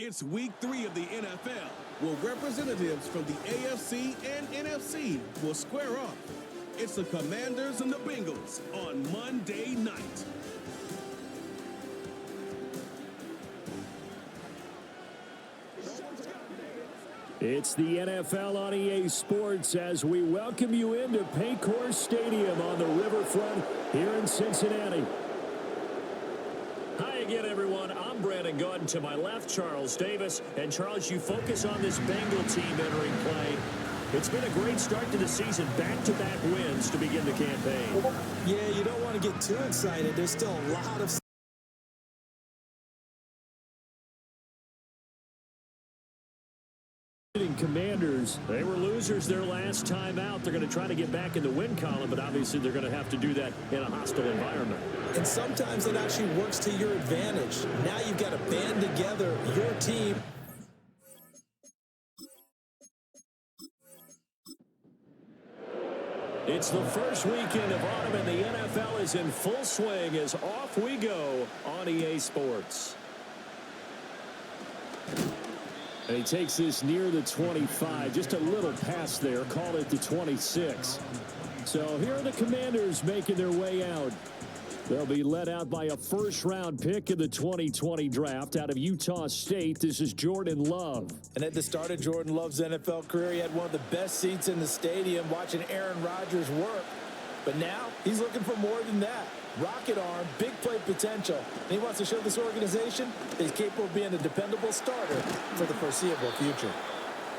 It's week 3 of the NFL, where representatives from the AFC and NFC will square off. It's the Commanders and the Bengals on Monday night. It's the NFL on EA Sports as we welcome you into Paycor Stadium on the riverfront here in Cincinnati. Hi again, everyone. I'm Brandon Gordon. To my left, Charles Davis. And, Charles, you focus on this Bengal team entering play. It's been a great start to the season. Back-to-back wins to begin the campaign. Yeah, you don't want to get too excited. There's still a lot of Commanders, they were losers their last time out. They're going to try to get back in the win column, but obviously they're going to have to do that in a hostile environment. And sometimes it actually works to your advantage. Now you've got to band together your team. It's the first weekend of autumn, and the NFL is in full swing as off we go on EA Sports. And he takes this near the 25, just a little pass there, called it the 26. So here are the Commanders making their way out. They'll be led out by a first-round pick in the 2020 draft out of Utah State. This is Jordan Love. And at the start of Jordan Love's NFL career, he had one of the best seats in the stadium watching Aaron Rodgers work. But now he's looking for more than that. Rocket arm, big play potential. And he wants to show this organization that he's capable of being a dependable starter for the foreseeable future.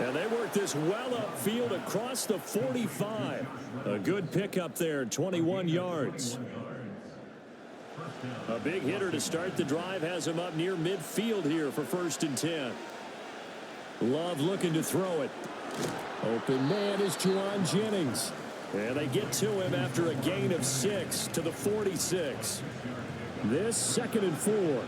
And they work this well upfield across the 45. A good pickup there, 21 yards. A big hitter to start the drive has him up near midfield here for 1st and 10. Love looking to throw it. Open man is Juwan Jennings. And they get to him after a gain of 6 to the 46. This 2nd and 4.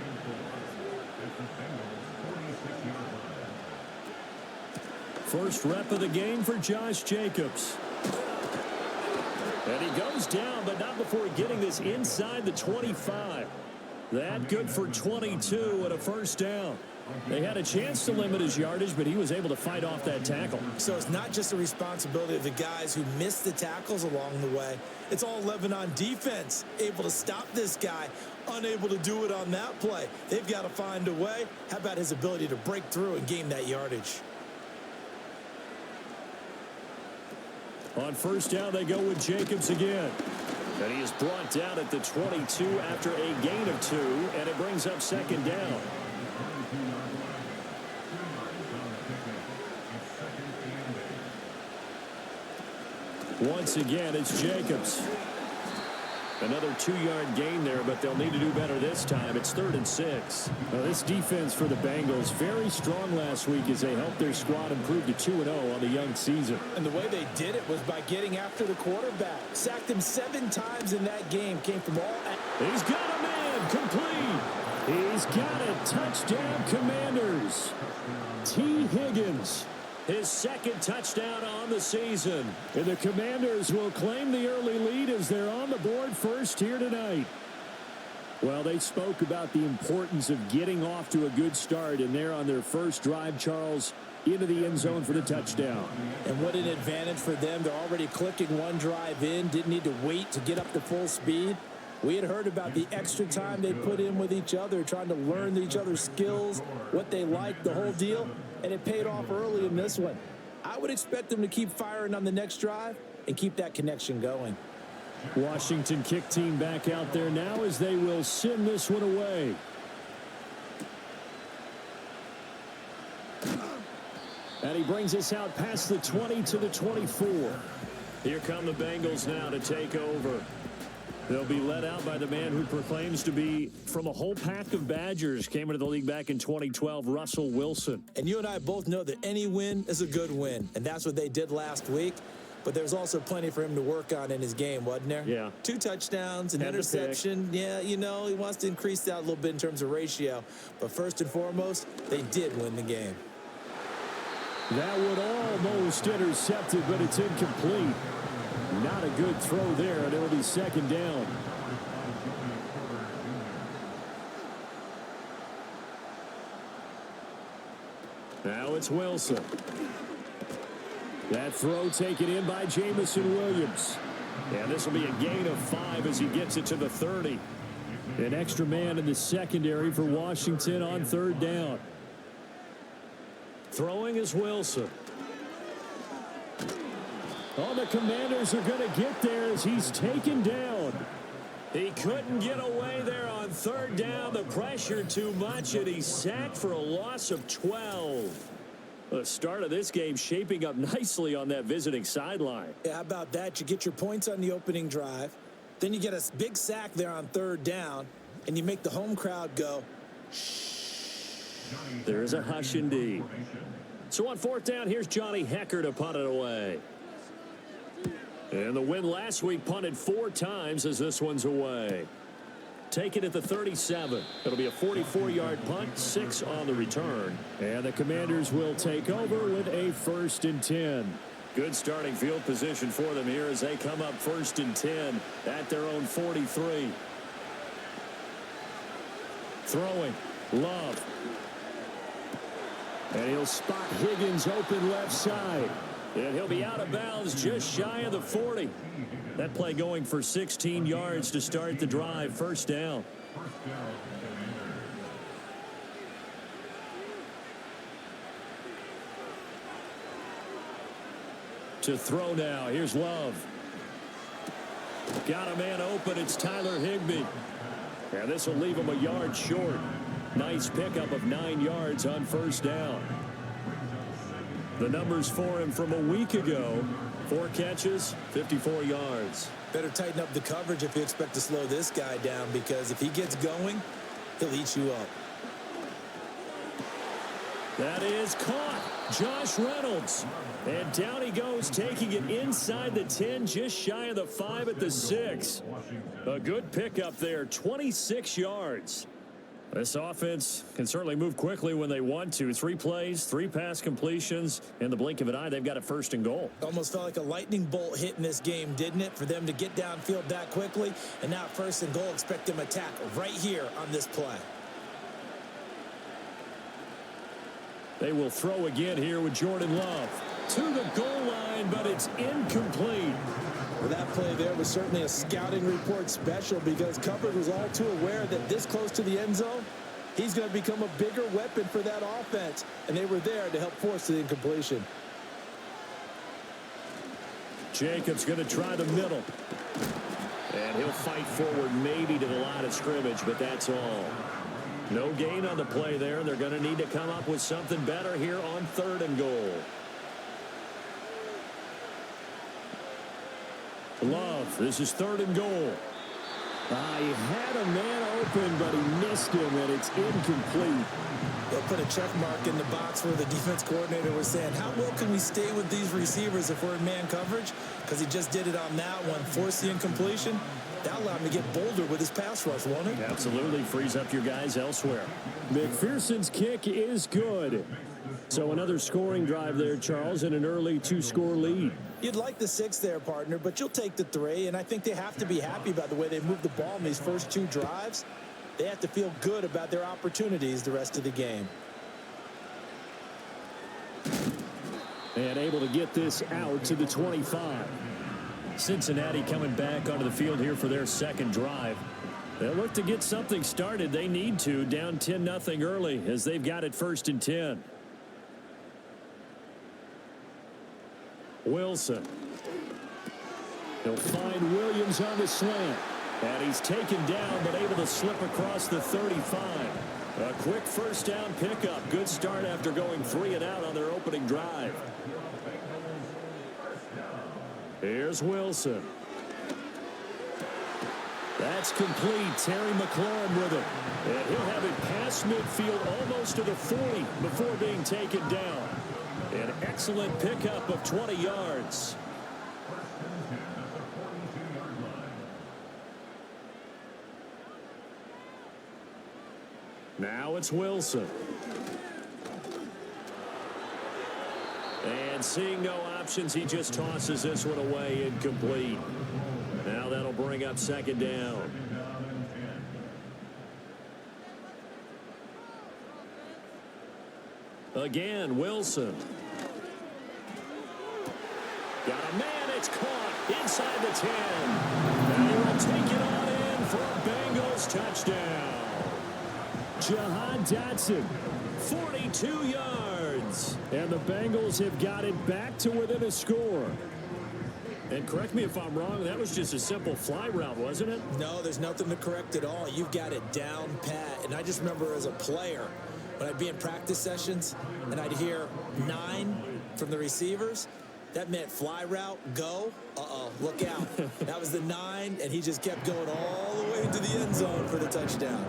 First rep of the game for Josh Jacobs. And he goes down, but not before getting this inside the 25. That good for 22 and a first down. They had a chance to limit his yardage, but he was able to fight off that tackle. So it's not just the responsibility of the guys who missed the tackles along the way. It's all 11 on defense, able to stop this guy, unable to do it on that play. They've got to find a way. How about his ability to break through and gain that yardage? On first down, they go with Jacobs again. And he is brought down at the 22 after a gain of 2, and it brings up 2nd down. Once again, it's Jacobs. Another 2-yard gain there, but they'll need to do better this time. It's 3rd and 6. Now, this defense for the Bengals, very strong last week as they helped their squad improve to 2-0 on the young season. And the way they did it was by getting after the quarterback. Sacked him 7 times in that game. Came from all... He's got a man complete. He's got a touchdown, Commanders. T. Higgins. His 2nd touchdown on the season. And the Commanders will claim the early lead as they're on the board first here tonight. Well, they spoke about the importance of getting off to a good start, and they're on their first drive, Charles, into the end zone for the touchdown. And what an advantage for them. They're already clicking one drive in, didn't need to wait to get up to full speed. We had heard about the extra time they put in with each other, trying to learn each other's skills, what they like, the whole deal. And it paid off early in this one. I would expect them to keep firing on the next drive and keep that connection going. Washington kick team back out there now as they will send this one away. And he brings us out past the 20 to the 24. Here come the Bengals now to take over. They'll be led out by the man who proclaims to be from a whole pack of Badgers. Came into the league back in 2012, Russell Wilson. And you and I both know that any win is a good win. And that's what they did last week. But there's also plenty for him to work on in his game, wasn't there? Yeah. 2 touchdowns, an interception. Yeah, you know, he wants to increase that a little bit in terms of ratio. But first and foremost, they did win the game. That would almost intercepted, but it's incomplete. Not a good throw there, and it'll be 2nd down. it's Wilson. That throw taken in by Jamison Williams. And this will be a gain of 5 as he gets it to the 30. An extra man in the secondary for Washington on 3rd down. Throwing is Wilson. Oh, the Commanders are going to get there as he's taken down. He couldn't get away there on 3rd down. The pressure too much, and he's sacked for a loss of 12. The start of this game shaping up nicely on that visiting sideline. Yeah, how about that? You get your points on the opening drive. Then you get a big sack there on 3rd down, and you make the home crowd go, shh. There is a hush indeed. So on 4th down, here's Johnny Hecker to punt it away. And the win last week punted 4 times as this one's away. Take it at the 37. It'll be a 44-yard punt, 6 on the return. And the Commanders will take over with a 1st and 10. Good starting field position for them here as they come up 1st and 10 at their own 43. Throwing, Love. And he'll spot Higgins open left side. And he'll be out of bounds just shy of the 40. That play going for 16 yards to start the drive. 1st down. To throw now. Here's Love. Got a man open. It's Tyler Higbee. And this will leave him a yard short. Nice pickup of 9 yards on 1st down. The numbers for him from a week ago. 4 catches, 54 yards. Better tighten up the coverage if you expect to slow this guy down, because if he gets going, he'll eat you up. That is caught. Josh Reynolds. And down he goes, taking it inside the 10, just shy of the 5 at the 6. A good pickup there, 26 yards. This offense can certainly move quickly when they want to. 3 plays, 3 pass completions. In the blink of an eye, they've got a 1st and goal. Almost felt like a lightning bolt hit in this game, didn't it? For them to get downfield that quickly. And now 1st and goal, expect them to attack right here on this play. They will throw again here with Jordan Love. To the goal line, but it's incomplete. Well, that play there was certainly a scouting report special, because Covered was all too aware that this close to the end zone, he's going to become a bigger weapon for that offense. And they were there to help force the incompletion. Jacobs going to try the middle. And he'll fight forward maybe to the line of scrimmage, but that's all. No gain on the play there. They're going to need to come up with something better here on 3rd and goal. Love, this is 3rd and goal. He had a man open, but he missed him, and it's incomplete. They'll put a check mark in the box where the defense coordinator was saying, how well can we stay with these receivers if we're in man coverage? Because he just did it on that one, forced the incompletion. That allowed him to get bolder with his pass rush, won't it? Absolutely, frees up your guys elsewhere. McPherson's kick is good. So another scoring drive there, Charles, and an early 2-score lead. You'd like the 6 there, partner, but you'll take the 3, and I think they have to be happy about the way they moved the ball in these first 2 drives. They have to feel good about their opportunities the rest of the game. And able to get this out to the 25. Cincinnati coming back onto the field here for their 2nd drive. They'll look to get something started. They need to, down 10-0 early as they've got it 1st and 10. Wilson. He'll find Williams on the slant. And he's taken down, but able to slip across the 35. A quick 1st down pickup. Good start after going 3 and out on their opening drive. Here's Wilson. That's complete. Terry McLaurin with it. And he'll have it past midfield almost to the 40 before being taken down. An excellent pickup of 20 yards. Now it's Wilson. And seeing no options, he just tosses this one away, incomplete. Now that'll bring up 2nd down. Again, Wilson. Got a man. It's caught inside the 10. And he will take it on in for a Bengals touchdown. Jahan Dotson, 42 yards. And the Bengals have got it back to within a score. And correct me if I'm wrong, that was just a simple fly route, wasn't it? No, there's nothing to correct at all. You've got it down pat. And I just remember as a player, when I'd be in practice sessions and I'd hear 9 from the receivers, that meant fly route, go. Look out. That was the 9, and he just kept going all the way into the end zone for the touchdown.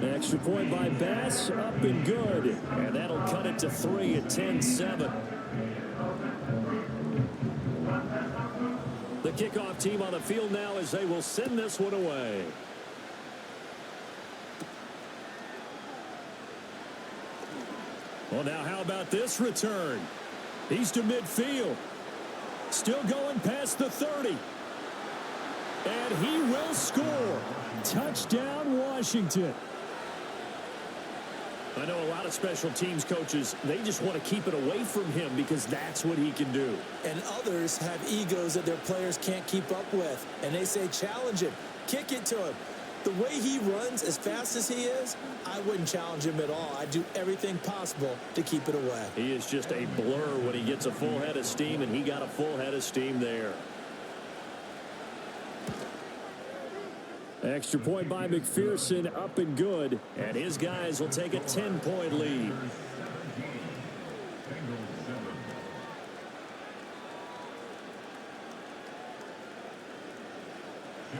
An extra point by Bass, up and good. And that'll cut it to 3 at 10-7. The kickoff team on the field now as they will send this one away. Well, now how about this return? He's to midfield. Still going past the 30. And he will score. Touchdown, Washington. I know a lot of special teams coaches, they just want to keep it away from him because that's what he can do. And others have egos that their players can't keep up with. And they say, challenge him. Kick it to him. The way he runs as fast as he is, I wouldn't challenge him at all. I'd do everything possible to keep it away. He is just a blur when he gets a full head of steam, and he got a full head of steam there. Extra point by McPherson, up and good. And his guys will take a 10-point lead.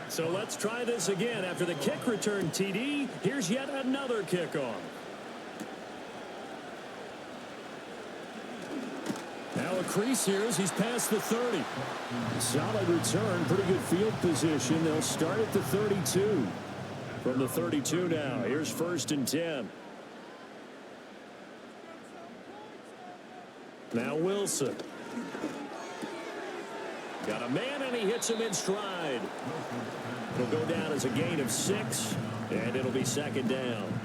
So let's try this again. After the kick return TD, here's yet another kickoff. Now a crease here as he's past the 30. Solid return, pretty good field position. They'll start at the 32. From the 32 now, here's 1st and 10. Now Wilson. Got a man, and he hits him in stride. It'll go down as a gain of 6, and it'll be 2nd down.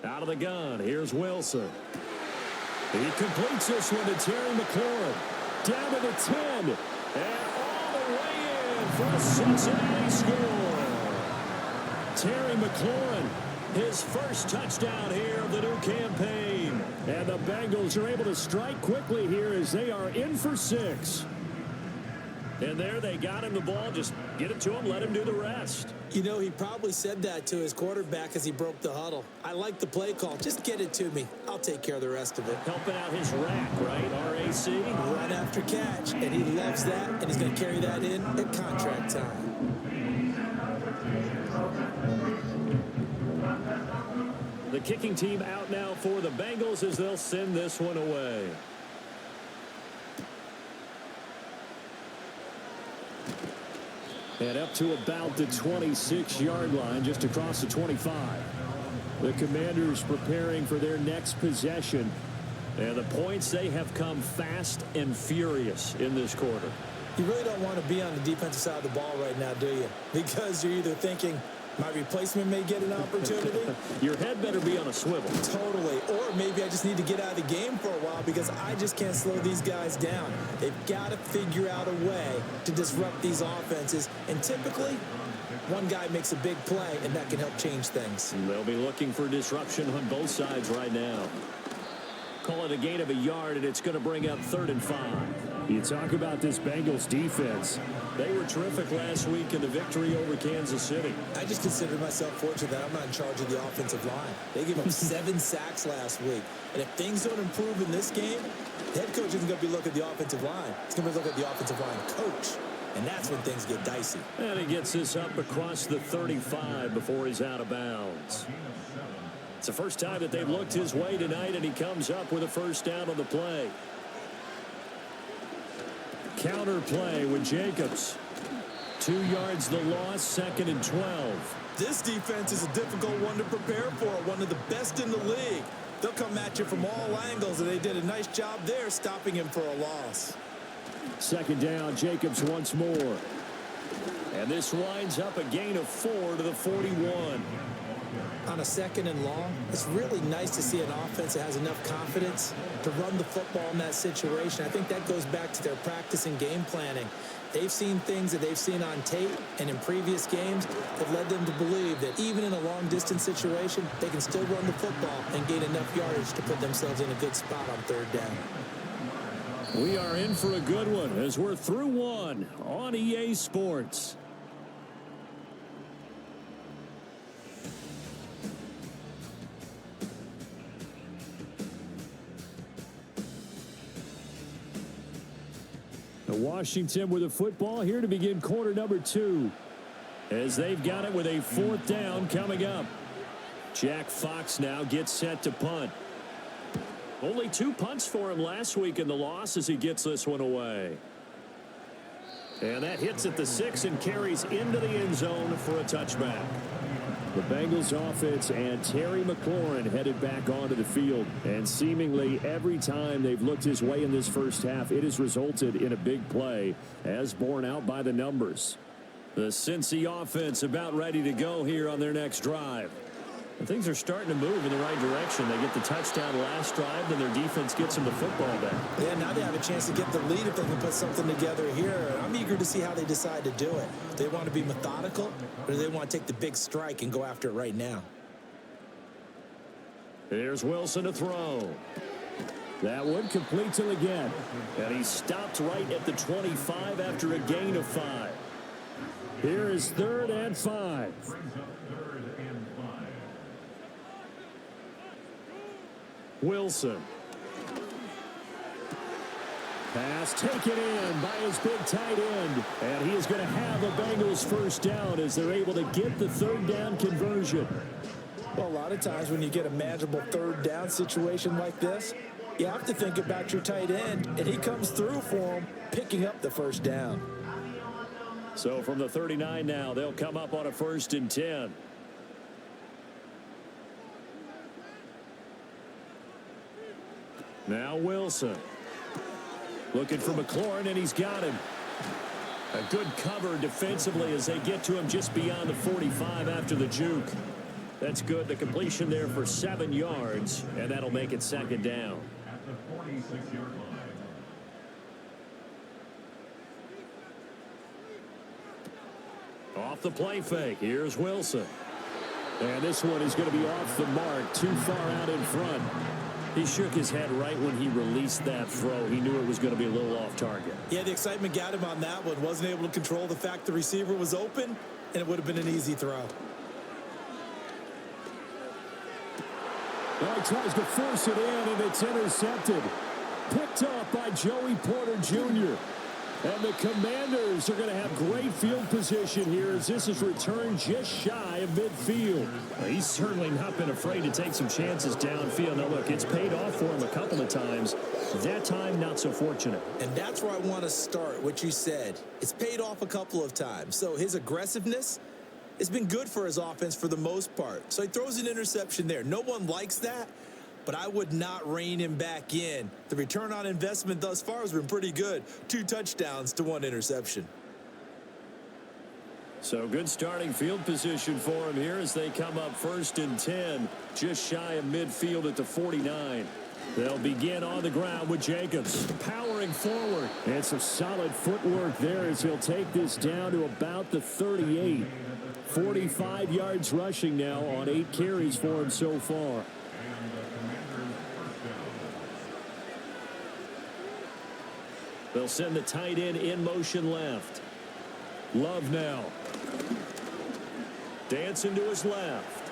Out of the gun, here's Wilson. He completes this one to Terry McLaurin. Down to the 10, and all the way in for a Cincinnati score. Terry McLaurin, his first touchdown here of the new campaign. And the Bengals are able to strike quickly here as they are in for 6. And there they got him the ball. Just get it to him, let him do the rest. You know, he probably said that to his quarterback as he broke the huddle. I like the play call. Just get it to me. I'll take care of the rest of it. Helping out his rack, right? RAC. Run after catch, and he loves that, and he's going to carry that in at contract time. The kicking team out now for the Bengals as they'll send this one away. And up to about the 26-yard line, just across the 25. The Commanders preparing for their next possession. And the points, they have come fast and furious in this quarter. You really don't want to be on the defensive side of the ball right now, do you? Because you're either thinking, my replacement may get an opportunity. Your head better be on a swivel. Totally. Or maybe I just need to get out of the game for a while because I just can't slow these guys down. They've got to figure out a way to disrupt these offenses. And typically, one guy makes a big play, and that can help change things. They'll be looking for disruption on both sides right now. Call it a gain of a yard, and it's going to bring up 3rd and 5. You talk about this Bengals defense. They were terrific last week in the victory over Kansas City. I just consider myself fortunate that I'm not in charge of the offensive line. They gave up 7 sacks last week. And if things don't improve in this game, the head coach isn't going to be looking at the offensive line. He's going to be looking at the offensive line coach. And that's when things get dicey. And he gets this up across the 35 before he's out of bounds. It's the first time that they've looked his way tonight, and he comes up with a 1st down on the play. Counter play with Jacobs. 2 yards the loss, 2nd and 12. This defense is a difficult one to prepare for, one of the best in the league. They'll come at you from all angles, and they did a nice job there stopping him for a loss. 2nd down, Jacobs once more. And this winds up a gain of 4 to the 41. On a 2nd and long, it's really nice to see an offense that has enough confidence to run the football in that situation. I think that goes back to their practice and game planning. They've seen things that they've seen on tape and in previous games that led them to believe that even in a long-distance situation, they can still run the football and gain enough yardage to put themselves in a good spot on 3rd down. We are in for a good one as we're through one on EA Sports. Washington with the football here to begin quarter number 2 as they've got it with a 4th down coming up. Jack Fox now gets set to punt. Only 2 punts for him last week in the loss as he gets this one away. And that hits at the 6 and carries into the end zone for a touchback. The Bengals offense and Terry McLaurin headed back onto the field. And seemingly every time they've looked his way in this first half, it has resulted in a big play, as borne out by the numbers. The Cincy offense about ready to go here on their next drive. And things are starting to move in the right direction. They get the touchdown last drive, then their defense gets them the football back. Yeah, now they have a chance to get the lead if they can put something together here. I'm eager to see how they decide to do it. Do they want to be methodical, or do they want to take the big strike and go after it right now? Here's Wilson to throw. That one complete to again. And he stopped right at the 25 after a gain of 5. Here is 3rd and 5. Wilson. Pass taken in by his big tight end. And he is going to have a Bengals 1st down as they're able to get the 3rd down conversion. Well, a lot of times when you get a manageable 3rd down situation like this, you have to think about your tight end, and he comes through for him, picking up the 1st down. So from the 39 now, they'll come up on a 1st and 10. Now Wilson. Looking for McLaurin, and he's got him. A good cover defensively as they get to him just beyond the 45 after the juke. That's good. The completion there for 7 yards, and that'll make it 2nd down. At the 46-yard line. Off the play fake. Here's Wilson. And this one is going to be off the mark, too far out in front. He shook his head right when he released that throw. He knew it was going to be a little off target. Yeah, the excitement got him on that one. Wasn't able to control the fact the receiver was open, and it would have been an easy throw. Well, he tries to force it in, and it's intercepted. Picked up by Joey Porter Jr. And the Commanders are going to have great field position here as this is returned just shy of midfield. Well, he's certainly not been afraid to take some chances downfield. Now, look, it's paid off for him a couple of times. That time, not so fortunate. And that's where I want to start, what you said. It's paid off a couple of times. So his aggressiveness has been good for his offense for the most part. So he throws an interception there. No one likes that, but I would not rein him back in. The return on investment thus far has been pretty good. 2 touchdowns to 1 interception. So good starting field position for him here as they come up 1st and 10, just shy of midfield at the 49. They'll begin on the ground with Jacobs powering forward. And some solid footwork there as he'll take this down to about the 38. 45 yards rushing now on 8 carries for him so far. They'll send the tight end in motion left. Love now. Dancing to his left.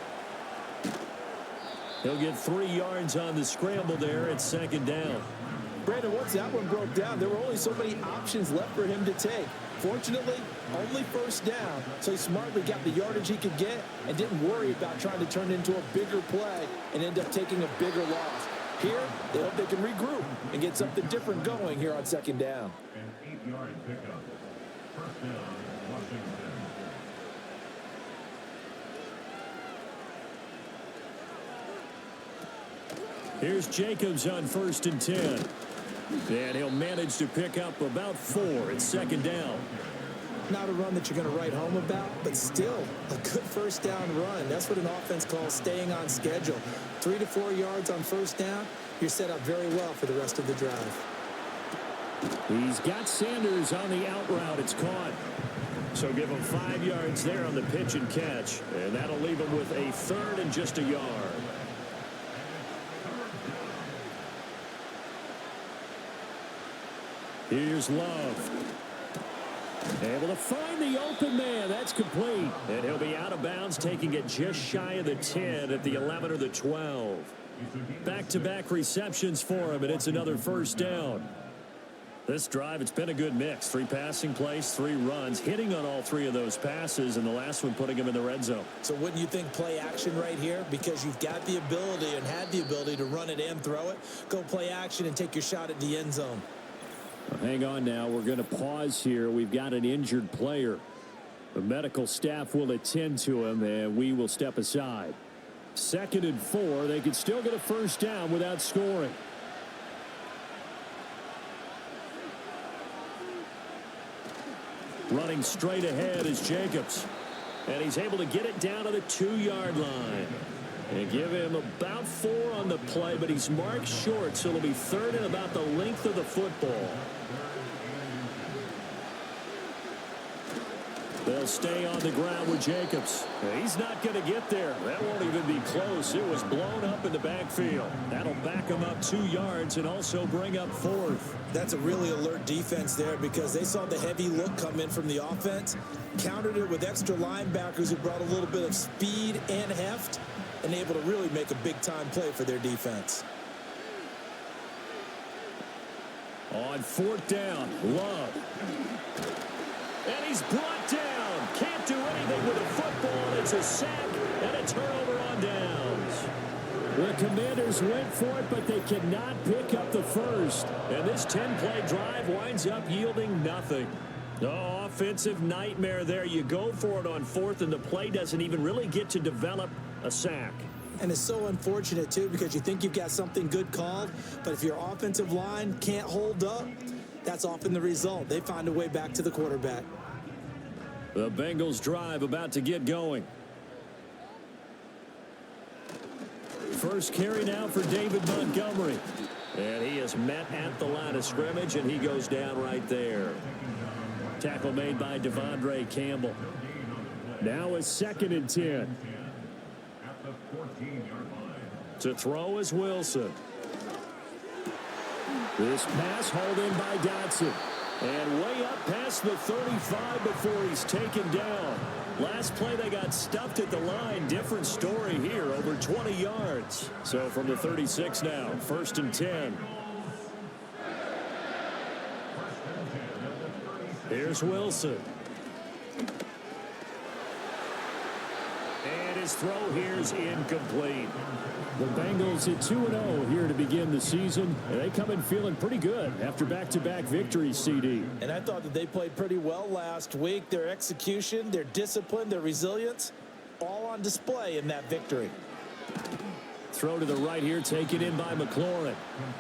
He'll get 3 yards on the scramble there at 2nd down. Brandon, once that one broke down, there were only so many options left for him to take. Fortunately, only 1st down, so he smartly got the yardage he could get and didn't worry about trying to turn it into a bigger play and end up taking a bigger loss. Here, they hope they can regroup and get something different going here on 2nd down. An 8-yard pickup. 1st down, Washington. Here's Jacobs on 1st and 10. And he'll manage to pick up about 4 at 2nd down. Not a run that you're going to write home about, but still a good first down run. That's what an offense calls staying on schedule. 3 to 4 yards on first down, you're set up very well for the rest of the drive. He's got Sanders on the out route. It's caught. So give him 5 yards there on the pitch and catch, and that'll leave him with a third and just a yard. Here's Love. Able to find the open man. That's complete. And he'll be out of bounds, taking it just shy of the 10 at the 11 or the 12. Back-to-back receptions for him, and it's another first down. This drive, it's been a good mix. 3 passing plays, 3 runs, hitting on all 3 of those passes, and the last one putting him in the red zone. So wouldn't you think play action right here? Because you've got the ability and had the ability to run it and throw it. Go play action and take your shot at the end zone. Hang on now. We're going to pause here. We've got an injured player. The medical staff will attend to him, and we will step aside. 2nd and 4. They could still get a first down without scoring. Running straight ahead is Jacobs. And he's able to get it down to the 2-yard line. And give him about 4 on the play, but he's marked short, so it'll be 3rd and about the length of the football. They'll stay on the ground with Jacobs. He's not going to get there. That won't even be close. It was blown up in the backfield. That'll back him up 2 yards and also bring up 4th. That's a really alert defense there because they saw the heavy look come in from the offense, countered it with extra linebackers who brought a little bit of speed and heft, and able to really make a big-time play for their defense. On 4th down, Love. And he's brought down. Can't do anything with the football. It's a sack and a turnover on downs. The Commanders went for it, but they cannot pick up the first. And this 10-play drive winds up yielding nothing. Oh, offensive nightmare there. You go for it on 4th, and the play doesn't even really get to develop a sack. And it's so unfortunate, too, because you think you've got something good called, but if your offensive line can't hold up, that's often the result. They find a way back to the quarterback. The Bengals drive about to get going. First carry now for David Montgomery. And he is met at the line of scrimmage, and he goes down right there. Tackle made by Devondre Campbell. Now it's 2nd and 10. To throw is Wilson. This pass hauled in by Dotson. And way up past the 35 before he's taken down. Last play they got stuffed at the line. Different story here, over 20 yards. So from the 36 now, 1st and 10. Here's Wilson. And his throw here is incomplete. The Bengals at 2-0 here to begin the season. And they come in feeling pretty good after back-to-back victories, CD. And I thought that they played pretty well last week. Their execution, their discipline, their resilience, all on display in that victory. Throw to the right here, taken in by McLaurin.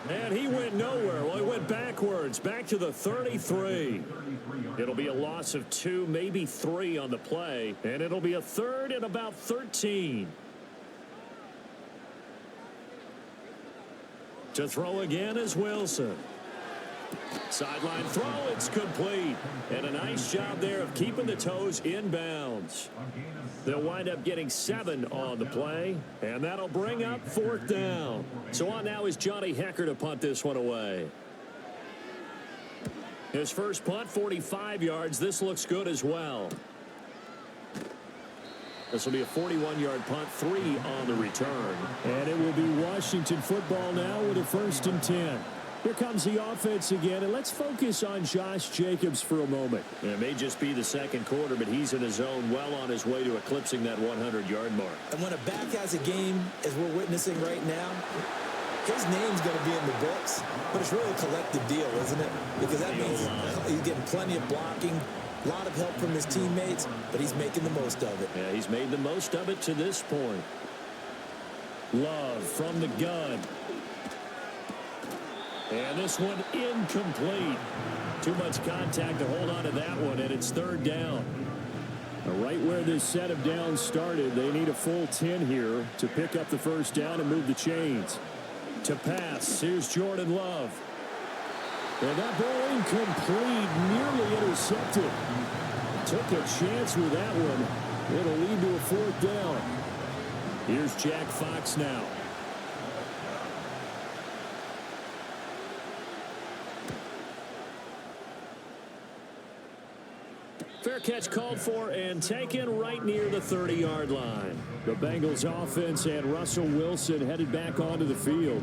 And he went nowhere. Well, he went backwards, back to the 33. It'll be a loss of 2, maybe 3 on the play. And it'll be a 3rd and about 13. To throw again is Wilson. Sideline throw, it's complete. And a nice job there of keeping the toes in bounds. They'll wind up getting 7 on the play, and that'll bring up 4th down. So on now is Johnny Hecker to punt this one away. His first punt, 45 yards. This looks good as well. This will be a 41-yard punt, 3 on the return. And it will be Washington football now with a 1st and 10. Here comes the offense again, and let's focus on Josh Jacobs for a moment. It may just be the second quarter, but he's in his zone, well on his way to eclipsing that 100-yard mark. And when a back has a game, as we're witnessing right now, his name's going to be in the books, but it's really a collective deal, isn't it? Because that means he's getting plenty of blocking, a lot of help from his teammates, but he's making the most of it. Yeah, he's made the most of it to this point. Love from the gun. And this one incomplete. Too much contact to hold on to that one, and it's third down. Right where this set of downs started, they need a full 10 here to pick up the first down and move the chains. To pass, here's Jordan Love. And that ball incomplete, nearly intercepted. Took a chance with that one. It'll lead to a fourth down. Here's Jack Fox now. Fair catch called for and taken right near the 30-yard line. The Bengals offense and Russell Wilson headed back onto the field.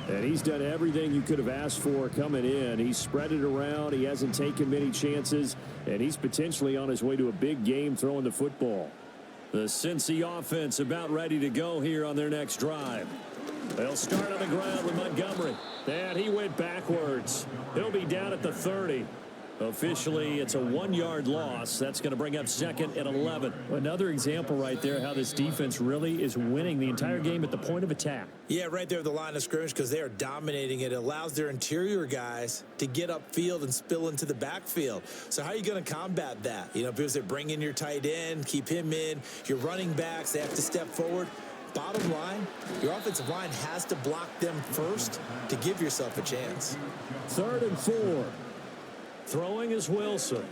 And he's done everything you could have asked for coming in. He's spread it around. He hasn't taken many chances. And he's potentially on his way to a big game throwing the football. The Cincy offense about ready to go here on their next drive. They'll start on the ground with Montgomery. And he went backwards. He'll be down at the 30. Officially, it's a 1-yard loss. That's going to bring up second and 11. Another example right there how this defense really is winning the entire game at the point of attack. Yeah, right there at the line of scrimmage because they are dominating it. It allows their interior guys to get upfield and spill into the backfield. So how are you going to combat that? You know, because they bring in your tight end, keep him in. Your running backs, they have to step forward. Bottom line, your offensive line has to block them first to give yourself a chance. 3rd and 4. Throwing is Wilson.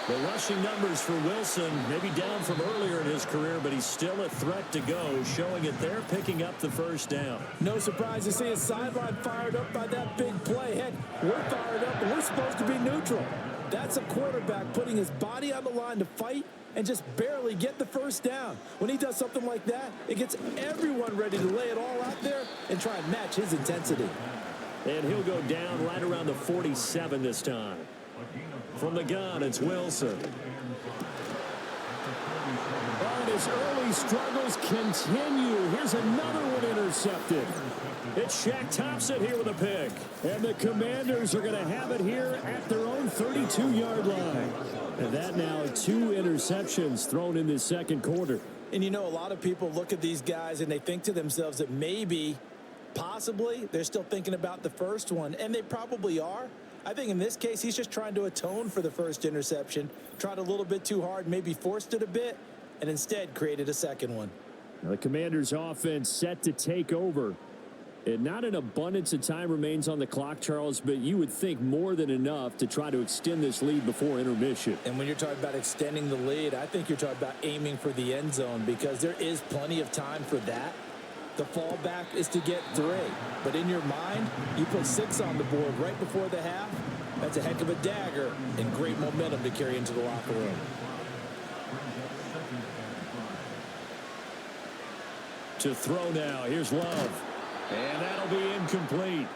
The rushing numbers for Wilson maybe down from earlier in his career, but he's still a threat to go, showing it there, picking up the first down. No surprise to see his sideline fired up by that big play. Heck, we're fired up, and we're supposed to be neutral. That's a quarterback putting his body on the line to fight and just barely get the first down. When he does something like that, it gets everyone ready to lay it all out there and try and match his intensity. And he'll go down right around the 47 this time. From the gun, it's Wilson. And his early struggles continue. Here's another one intercepted. It's Shaq Thompson here with a pick. And the Commanders are going to have it here at their own 32-yard line. And that now 2 interceptions thrown in this second quarter. And you know, a lot of people look at these guys and they think to themselves that maybe, possibly, they're still thinking about the first one. And they probably are. I think in this case, he's just trying to atone for the first interception. Tried a little bit too hard, maybe forced it a bit, and instead created a second one. Now the Commanders' offense set to take over. And not an abundance of time remains on the clock, Charles, but you would think more than enough to try to extend this lead before intermission. And when you're talking about extending the lead, I think you're talking about aiming for the end zone because there is plenty of time for that. The fallback is to get 3. But in your mind, you put 6 on the board right before the half. That's a heck of a dagger and great momentum to carry into the locker room. To throw now. Here's Love. And that'll be incomplete.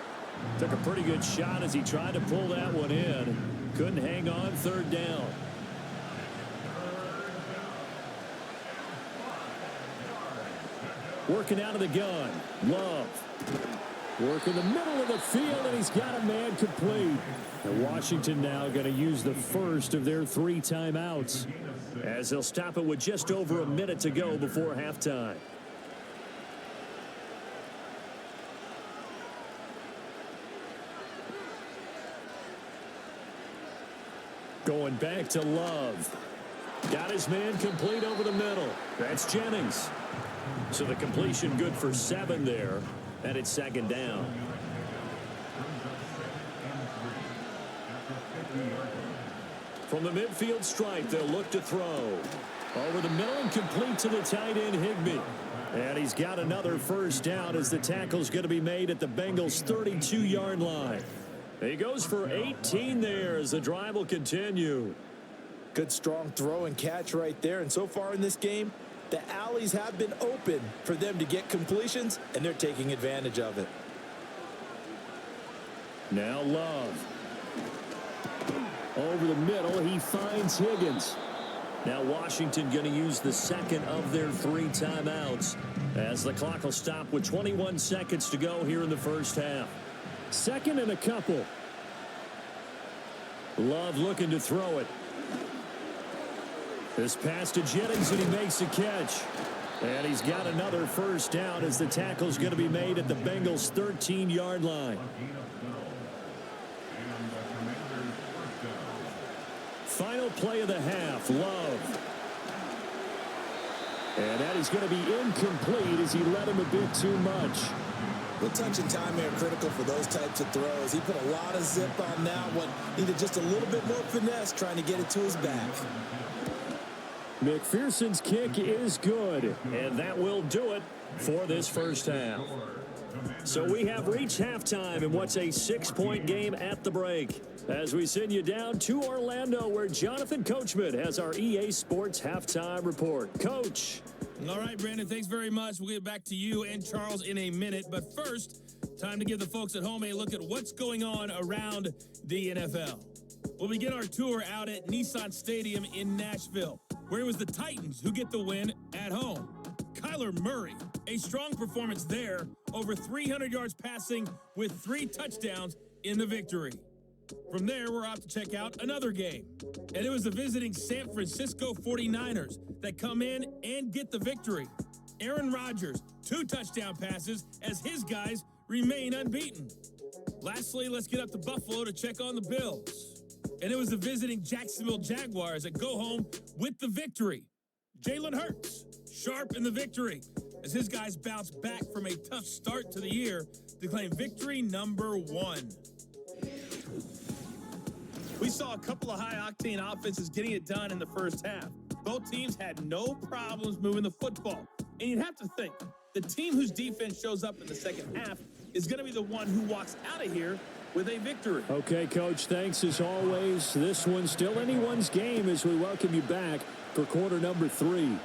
Took a pretty good shot as he tried to pull that one in. Couldn't hang on. 3rd down. Working out of the gun. Love. Working the middle of the field, and he's got a man complete. And Washington now going to use the first of their 3 timeouts as they'll stop it with just over a minute to go before halftime. Going back to Love. Got his man complete over the middle. That's Jennings. So the completion good for 7 there. And it's 2nd down. From the midfield stripe, they'll look to throw. Over the middle and complete to the tight end, Higbee. And he's got another first down as the tackle's going to be made at the Bengals' 32-yard line. He goes for 18 there as the drive will continue. Good strong throw and catch right there. And so far in this game, the alleys have been open for them to get completions, and they're taking advantage of it. Now Love. Over the middle, he finds Higgins. Now Washington going to use the second of their 3 timeouts as the clock will stop with 21 seconds to go here in the first half. 2nd and a couple. Love looking to throw it. This pass to Jennings, and he makes a catch. And he's got another first down as the tackle's going to be made at the Bengals' 13-yard line. Final play of the half, Love. And that is going to be incomplete as he led him a bit too much. The touch and time are critical for those types of throws. He put a lot of zip on that one. Needed just a little bit more finesse trying to get it to his back. McPherson's kick is good, and that will do it for this first half. So we have reached halftime in what's a 6-point game at the break. As we send you down to Orlando, where Jonathan Coachman has our EA Sports halftime report. Coach. All right, Brandon, thanks very much. We'll get back to you and Charles in a minute. But first, time to give the folks at home a look at what's going on around the NFL. We'll begin our tour out at Nissan Stadium in Nashville, where it was the Titans who get the win at home. Kyler Murray, a strong performance there, over 300 yards passing with 3 touchdowns in the victory. From there, we're off to check out another game. And it was the visiting San Francisco 49ers that come in and get the victory. Aaron Rodgers, 2 touchdown passes as his guys remain unbeaten. Lastly, let's get up to Buffalo to check on the Bills. And it was the visiting Jacksonville Jaguars that go home with the victory. Jalen Hurts, sharp in the victory, as his guys bounce back from a tough start to the year to claim victory number 1. We saw a couple of high-octane offenses getting it done in the first half. Both teams had no problems moving the football. And you'd have to think, the team whose defense shows up in the second half is going to be the one who walks out of here with a victory. Okay, Coach, thanks as always. This one's still anyone's game as we welcome you back for quarter number 3.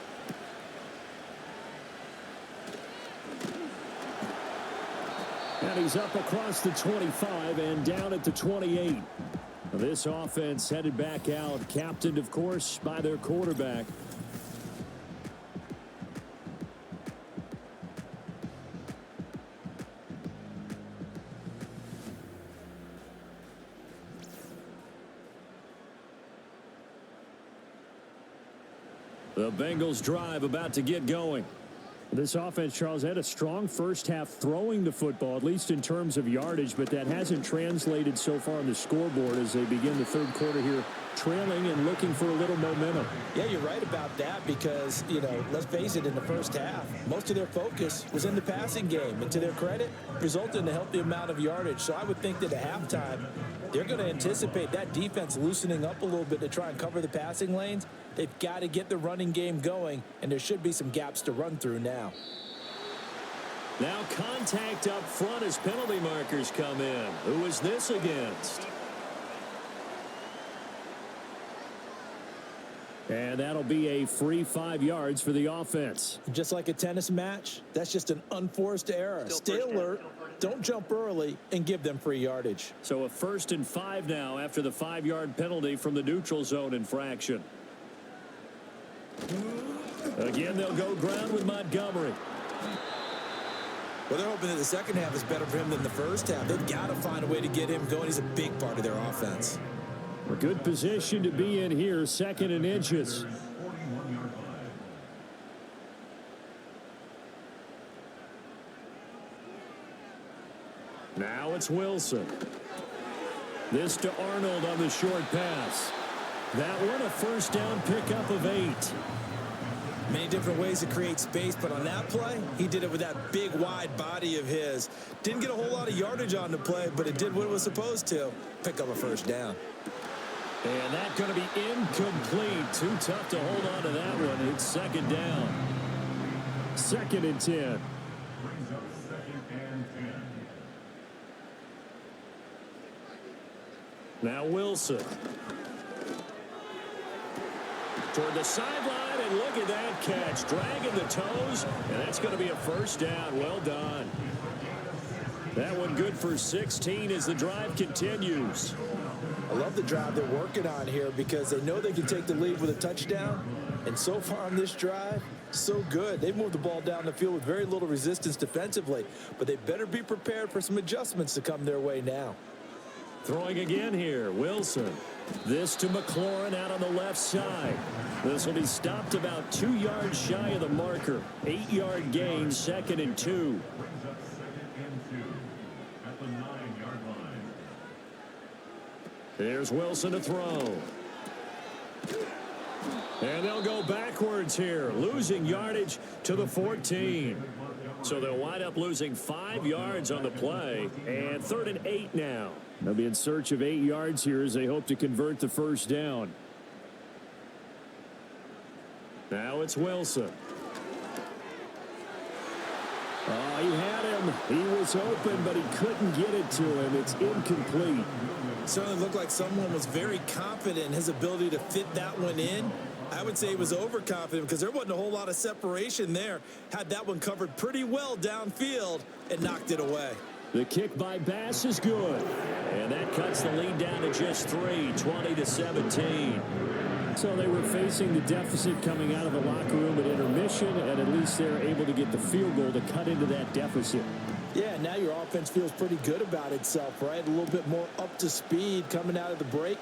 And he's up across the 25 and down at the 28. This offense headed back out, captained, of course, by their quarterback. The Bengals drive about to get going. This offense, Charles, had a strong first half throwing the football, at least in terms of yardage, but that hasn't translated so far on the scoreboard as they begin the third quarter here, trailing and looking for a little momentum. Yeah, you're right about that because, let's face it, in the first half, most of their focus was in the passing game. And to their credit, resulted in a healthy amount of yardage. So I would think that at halftime, they're going to anticipate that defense loosening up a little bit to try and cover the passing lanes. They've got to get the running game going, and there should be some gaps to run through now. Now contact up front as penalty markers come in. Who is this against? And that'll be a free 5 yards for the offense. Just like a tennis match, that's just an unforced error. Stay alert, don't jump early, and give them free yardage. So a 1st and 5 now after the 5-yard penalty from the neutral zone infraction. Again, they'll go ground with Montgomery. Well, they're hoping that the second half is better for him than the first half. They've got to find a way to get him going. He's a big part of their offense. A good position to be in here, 2nd and inches. Now it's Wilson. This to Arnold on the short pass. That one a first down pickup of 8. Many different ways to create space, but on that play, he did it with that big, wide body of his. Didn't get a whole lot of yardage on the play, but it did what it was supposed to. Pick up a first down. And that's going to be incomplete. Too tough to hold on to that one. It's 2nd down. 2nd and 10. Brings up 2nd and 10. Now Wilson. Toward the sideline, and look at that catch. Dragging the toes, and that's going to be a first down. Well done. That one good for 16 as the drive continues. I love the drive they're working on here because they know they can take the lead with a touchdown. And so far on this drive, so good. They've moved the ball down the field with very little resistance defensively, but they better be prepared for some adjustments to come their way now. Throwing again here, Wilson. This to McLaurin out on the left side. This will be stopped about 2 yards shy of the marker. 8-yard gain, 2nd and 2. Brings up 2nd and 2 at the 9-yard line. There's Wilson to throw. And they'll go backwards here, losing yardage to the 14. So they'll wind up losing 5 yards on the play, and 3rd and 8 now. They'll be in search of 8 yards here as they hope to convert the first down. Now it's Wilson. Oh, he had him. He was open, but he couldn't get it to him. It's incomplete. Certainly looked like someone was very confident in his ability to fit that one in. I would say he was overconfident because there wasn't a whole lot of separation there. Had that one covered pretty well downfield and knocked it away. The kick by Bass is good. And that cuts the lead down to just 3, 20-17. So they were facing the deficit coming out of the locker room at intermission, and at least they're able to get the field goal to cut into that deficit. Yeah, now your offense feels pretty good about itself, right? A little bit more up to speed coming out of the break.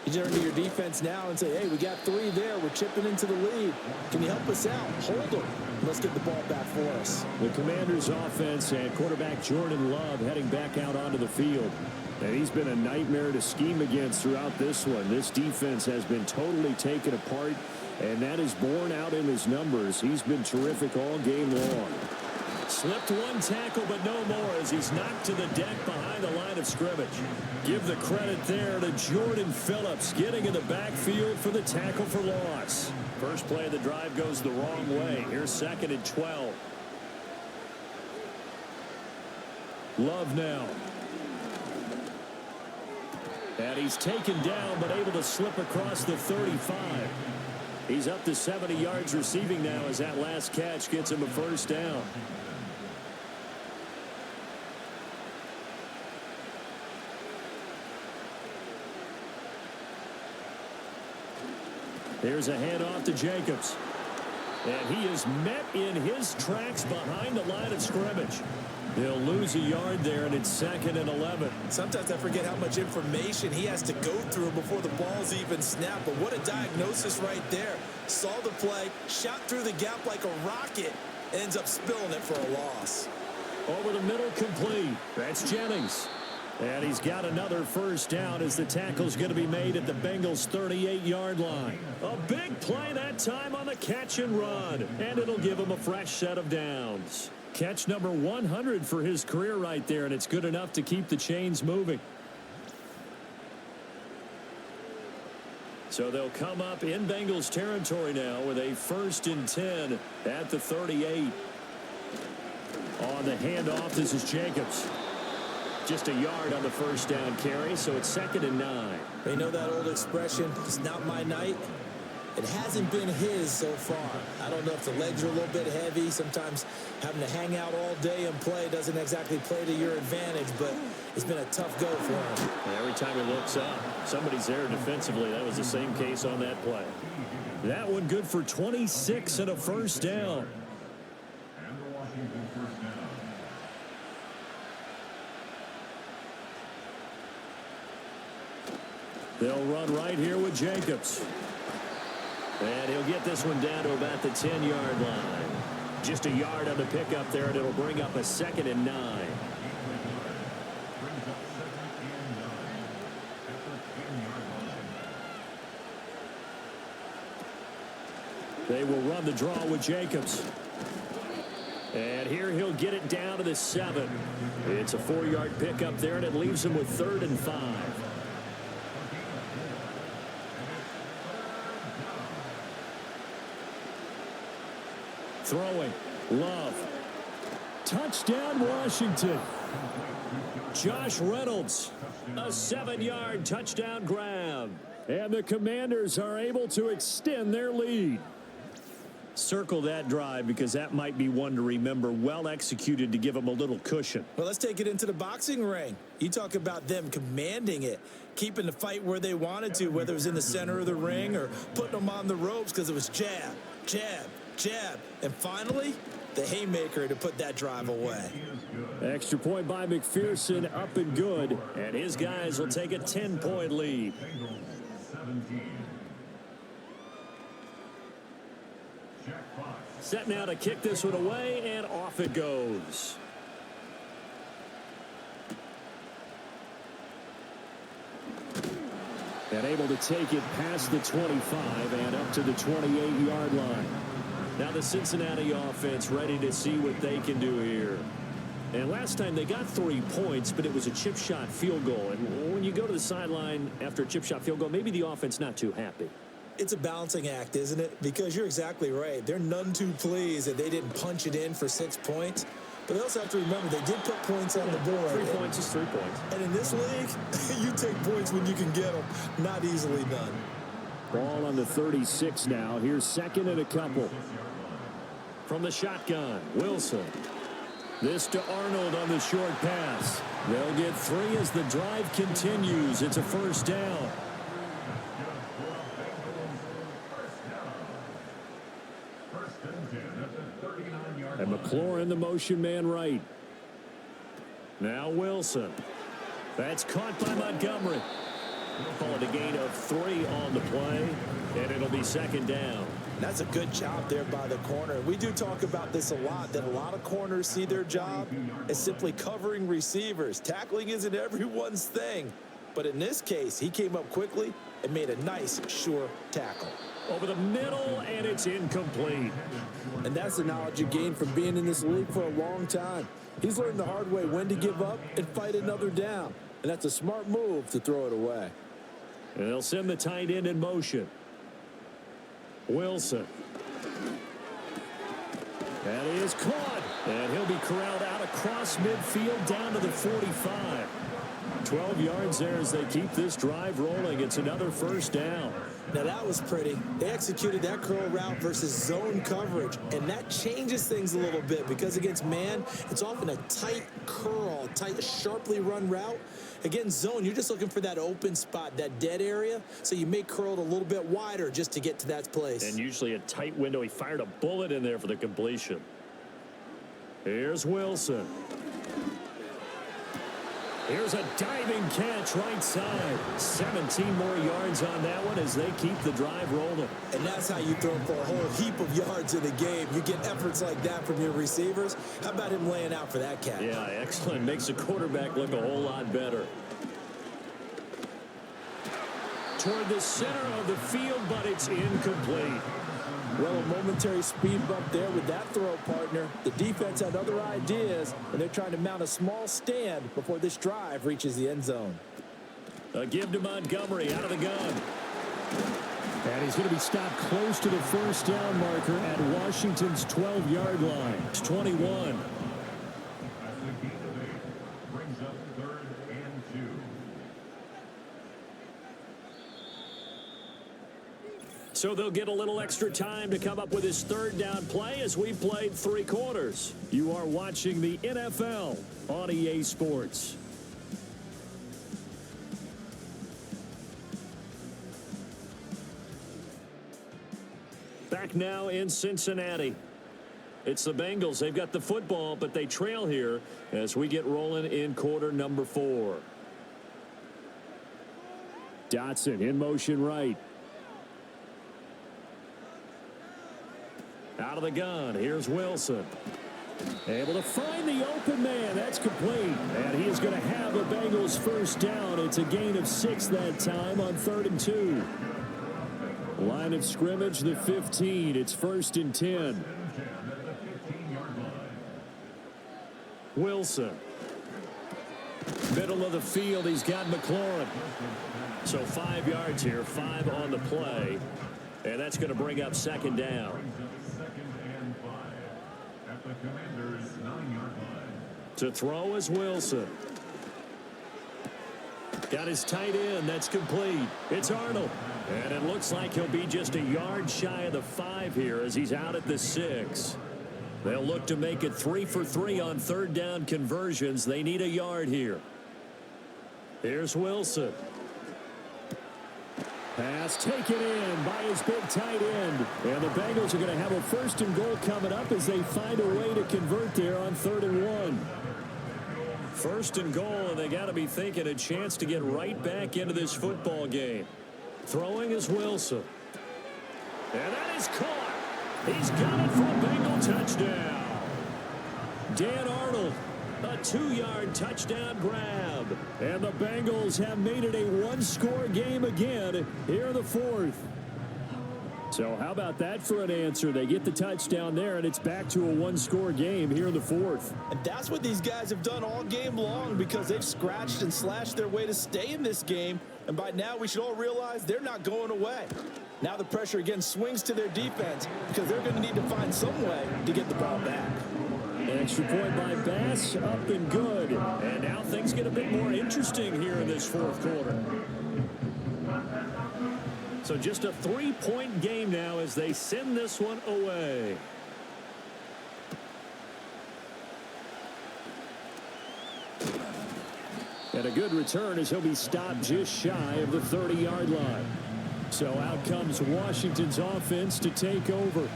You turn to your defense now and say, hey, we got 3 there. We're chipping into the lead. Can you help us out? Hold them. Let's get the ball back for us. The Commanders' offense and quarterback Jordan Love heading back out onto the field. And he's been a nightmare to scheme against throughout this one. This defense has been totally taken apart, and that is borne out in his numbers. He's been terrific all game long. Slipped one tackle, but no more as he's knocked to the deck behind the line of scrimmage. Give the credit there to Jordan Phillips getting in the backfield for the tackle for loss. First play of the drive goes the wrong way. Here's 2nd and 12. Love now. And he's taken down, but able to slip across the 35. He's up to 70 yards receiving now as that last catch gets him a first down. Here's a handoff to Jacobs. And he is met in his tracks behind the line of scrimmage. They'll lose a yard there, and it's 2nd and 11. Sometimes I forget how much information he has to go through before the ball's even snapped. But what a diagnosis right there. Saw the play, shot through the gap like a rocket, and ends up spilling it for a loss. Over the middle, complete. That's Jennings. And he's got another first down as the tackle's going to be made at the Bengals' 38-yard line. A big play that time on the catch and run. And it'll give him a fresh set of downs. Catch number 100 for his career right there, and it's good enough to keep the chains moving. So they'll come up in Bengals territory now with a 1st and 10 at the 38. On the handoff, this is Jacobs. Just a yard on the first down carry, so it's 2nd and 9. They know that old expression, it's not my night. It hasn't been his so far. I don't know if the legs are a little bit heavy. Sometimes having to hang out all day and play doesn't exactly play to your advantage, but it's been a tough go for him. And every time he looks up, somebody's there defensively. That was the same case on that play. That one good for 26 and a first down. And the Washington first down. They'll run right here with Jacobs. And he'll get this one down to about the 10-yard line. Just a yard on the pickup there, and it'll bring up a 2nd and 9. Brings up 2nd and 9 at the 10-yard line. They will run the draw with Jacobs. And here he'll get it down to the 7. It's a 4-yard pickup there, and it leaves him with 3rd and 5. Throwing. Love. Touchdown, Washington. Josh Reynolds. A 7-yard touchdown grab. And the Commanders are able to extend their lead. Circle that drive because that might be one to remember. Well executed to give them a little cushion. Well, let's take it into the boxing ring. You talk about them commanding it, keeping the fight where they wanted to, whether it was in the center of the ring or putting them on the ropes because it was jab, jab, jab. And finally, the haymaker to put that drive away. Extra point by McPherson, up and good. And his guys will take a 10-point lead. Bengals 17. Jack Fox. Set now to kick this one away, and off it goes. And able to take it past the 25 and up to the 28-yard line. Now the Cincinnati offense ready to see what they can do here. And last time they got 3 points, but it was a chip shot field goal. And when you go to the sideline after a chip shot field goal, maybe the offense not too happy. It's a balancing act, isn't it? Because you're exactly right. They're none too pleased that they didn't punch it in for 6 points. But they also have to remember they did put points on the board. 3 points is 3 points. And in this league, you take points when you can get them. Not easily done. Ball on the 36 now. Here's second and a couple. From the shotgun, Wilson. This to Arnold on the short pass. They'll get 3 as the drive continues. It's a first down. And McLaurin, the motion man right. Now Wilson. That's caught by Montgomery. Call it a gain of 3 on the play, and it'll be second down. That's a good job there by the corner. We do talk about this a lot, that a lot of corners see their job as simply covering receivers. Tackling isn't everyone's thing. But in this case, he came up quickly and made a nice, sure tackle. Over the middle, and it's incomplete. And that's the knowledge you gain from being in this league for a long time. He's learned the hard way when to give up and fight another down. And that's a smart move to throw it away. And they'll send the tight end in motion. Wilson. That is caught. And he'll be corralled out across midfield down to the 45. 12 yards there as they keep this drive rolling. It's another first down. Now that was pretty. They executed that curl route versus zone coverage, and that changes things a little bit because against man, it's often a tight curl, tight, sharply run route. Against zone, you're just looking for that open spot, that dead area, so you may curl it a little bit wider just to get to that place. And usually a tight window. He fired a bullet in there for the completion. Here's Wilson. Here's a diving catch right side. 17 more yards on that one as they keep the drive rolling. And that's how you throw for a whole heap of yards in the game. You get efforts like that from your receivers. How about him laying out for that catch? Yeah, excellent. Makes the quarterback look a whole lot better. Toward the center of the field, but it's incomplete. Well, a momentary speed bump there with that throw, partner. The defense had other ideas, and they're trying to mount a small stand before this drive reaches the end zone. A give to Montgomery out of the gun. And he's going to be stopped close to the first down marker at Washington's 12-yard line. It's 21. As the gain of 8 brings up 3rd and 2. So they'll get a little extra time to come up with his third down play as we played 3 quarters. You are watching the NFL on EA Sports. Back now in Cincinnati. It's the Bengals. They've got the football, but they trail here as we get rolling in quarter number 4. Dotson in motion right. Out of the gun, here's Wilson. Able to find the open man. That's complete. And he is going to have the Bengals first down. It's a gain of 6 that time on 3rd and 2. Line of scrimmage, the 15. It's 1st and 10. Wilson. Middle of the field, he's got McLaurin. So 5 yards here, 5 on the play. And that's going to bring up 2nd down. To throw is Wilson. Got his tight end. That's complete. It's Arnold. And it looks like he'll be just a yard shy of the 5 here as he's out at the 6. They'll look to make it 3 for 3 on 3rd down conversions. They need a yard here. Here's Wilson. Pass taken in by his big tight end. And the Bengals are going to have a 1st and goal coming up as they find a way to convert there on 3rd and 1. 1st and goal, and they got to be thinking a chance to get right back into this football game. Throwing is Wilson. And that is caught. He's got it for a Bengal touchdown. Dan Arnold, a 2-yard touchdown grab. And the Bengals have made it a 1-score game again here in the 4th. So how about that for an answer? They get the touchdown there, and it's back to a 1-score game here in the 4th. And that's what these guys have done all game long because they've scratched and slashed their way to stay in this game. And by now, we should all realize they're not going away. Now the pressure again swings to their defense because they're going to need to find some way to get the ball back. Extra point by Bass, up and good. And now things get a bit more interesting here in this 4th quarter. So just a 3-point game now as they send this one away. And a good return as he'll be stopped just shy of the 30-yard line. So out comes Washington's offense to take over.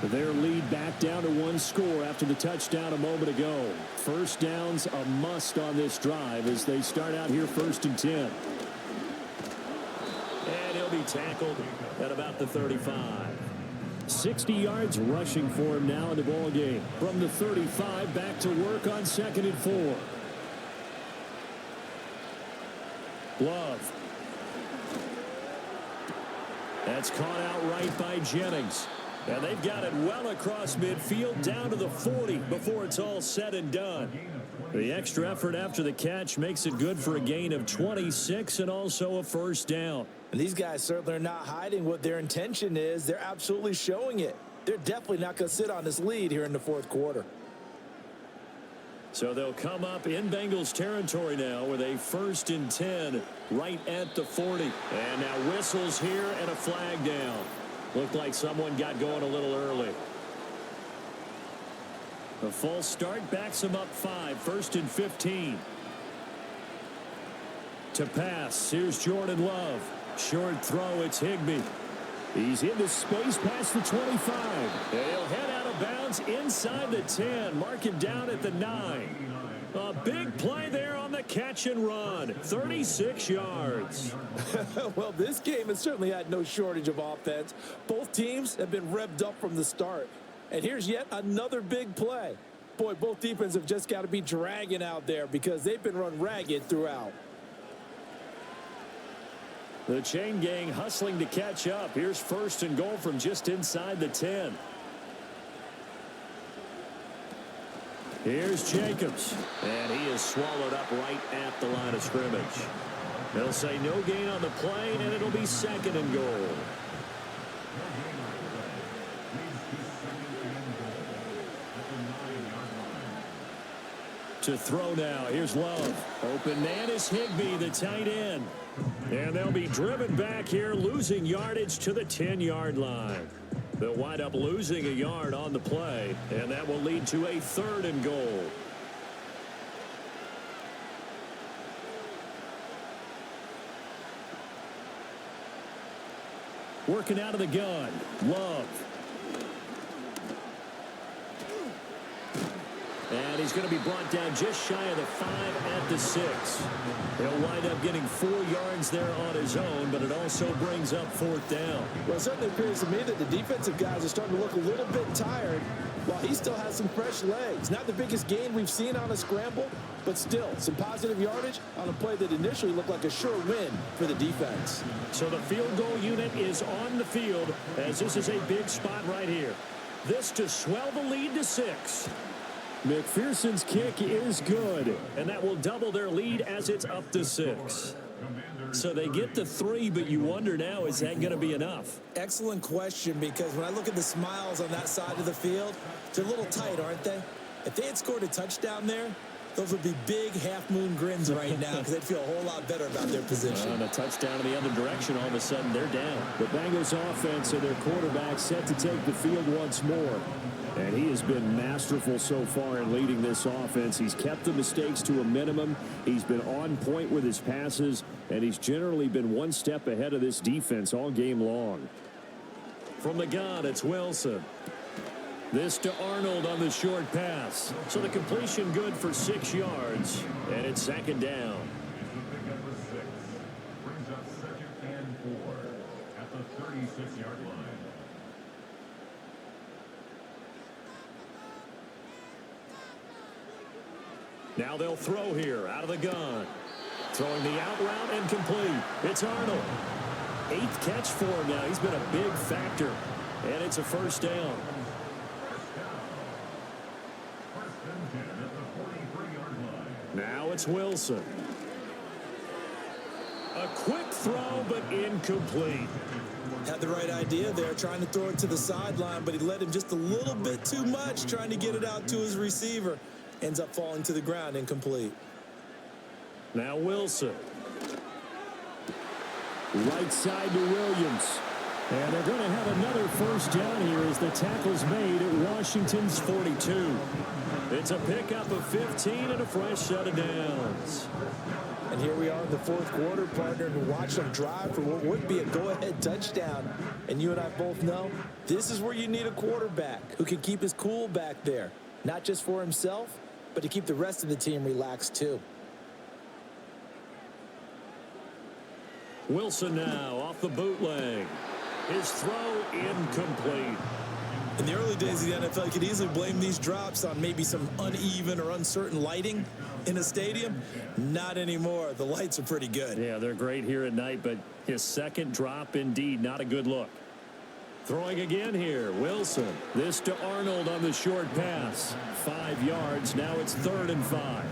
Their lead back down to 1 score after the touchdown a moment ago. 1st down's a must on this drive as they start out here 1st and 10. And he'll be tackled at about the 35. 60 yards rushing for him now in the ball game. From the 35 back to work on 2nd and 4. Love. That's caught outright by Jennings. And they've got it well across midfield down to the 40 before it's all said and done. The extra effort after the catch makes it good for a gain of 26 and also a 1st down. And these guys certainly are not hiding what their intention is. They're absolutely showing it. They're definitely not going to sit on this lead here in the 4th quarter. So they'll come up in Bengals territory now with a 1st and 10 right at the 40. And now whistles here and a flag down. Looked like someone got going a little early. The false start backs him up 5. 1st and 15. To pass. Here's Jordan Love. Short throw. It's Higbee. He's into space past the 25. He'll head out of bounds inside the 10. Mark him down at the 9. A big play there on the catch and run. 36 yards. Well, this game has certainly had no shortage of offense. Both teams have been revved up from the start. And here's yet another big play. Boy, both defenses have just got to be dragging out there because they've been run ragged throughout. The chain gang hustling to catch up. Here's 1st and goal from just inside the 10. Here's Jacobs. And he is swallowed up right at the line of scrimmage. They'll say no gain on the play, and it'll be 2nd and goal. To throw now. Here's Love. Open man is Higbee, the tight end. And they'll be driven back here, losing yardage to the 10-yard line. They'll wind up losing a yard on the play, and that will lead to a 3rd and goal. Working out of the gun. Love. And he's going to be brought down just shy of the 5 at the 6. He'll wind up getting 4 yards there on his own, but it also brings up 4th down. Well, it certainly appears to me that the defensive guys are starting to look a little bit tired while he still has some fresh legs. Not the biggest gain we've seen on a scramble, but still some positive yardage on a play that initially looked like a sure win for the defense. So the field goal unit is on the field as this is a big spot right here. This to swell the lead to 6. McPherson's kick is good, and that will double their lead as it's up to 6. So they get the 3, but you wonder now, is that going to be enough? Excellent question, because when I look at the smiles on that side of the field, they're a little tight, aren't they? If they had scored a touchdown there, Those would be big half-moon grins right now because they'd feel a whole lot better about their position. And a touchdown in the other direction, all of a sudden they're down. The Bengals offense and their quarterback set to take the field once more. And he has been masterful so far in leading this offense. He's kept the mistakes to a minimum. He's been on point with his passes, and he's generally been one step ahead of this defense all game long. From the gun, it's Wilson. This to Arnold on the short pass. So the completion good for 6 yards, and it's second down. Number 6 brings up 2nd and 4 at the 36-yard line. Now they'll throw here out of the gun. Throwing the out route and complete. It's Arnold. 8th catch for him now. He's been a big factor. And it's a first down. Now it's Wilson. A quick throw, but incomplete. Had the right idea there, trying to throw it to the sideline, but he let him just a little bit too much, trying to get it out to his receiver. Ends up falling to the ground, incomplete. Now Wilson. Right side to Williams. And they're going to have another first down here as the tackle's made at Washington's 42. It's a pickup of 15 and a fresh set of downs. And here we are in the 4th quarter, partner, and watch them drive for what would be a go-ahead touchdown. And you and I both know this is where you need a quarterback who can keep his cool back there. Not just for himself, but to keep the rest of the team relaxed too. Wilson now off the bootleg. His throw incomplete. In the early days of the NFL, you could easily blame these drops on maybe some uneven or uncertain lighting in a stadium. Not anymore. The lights are pretty good. Yeah, they're great here at night, but his second drop, indeed, not a good look. Throwing again here, Wilson. This to Arnold on the short pass. 5 yards. Now it's 3rd and 5.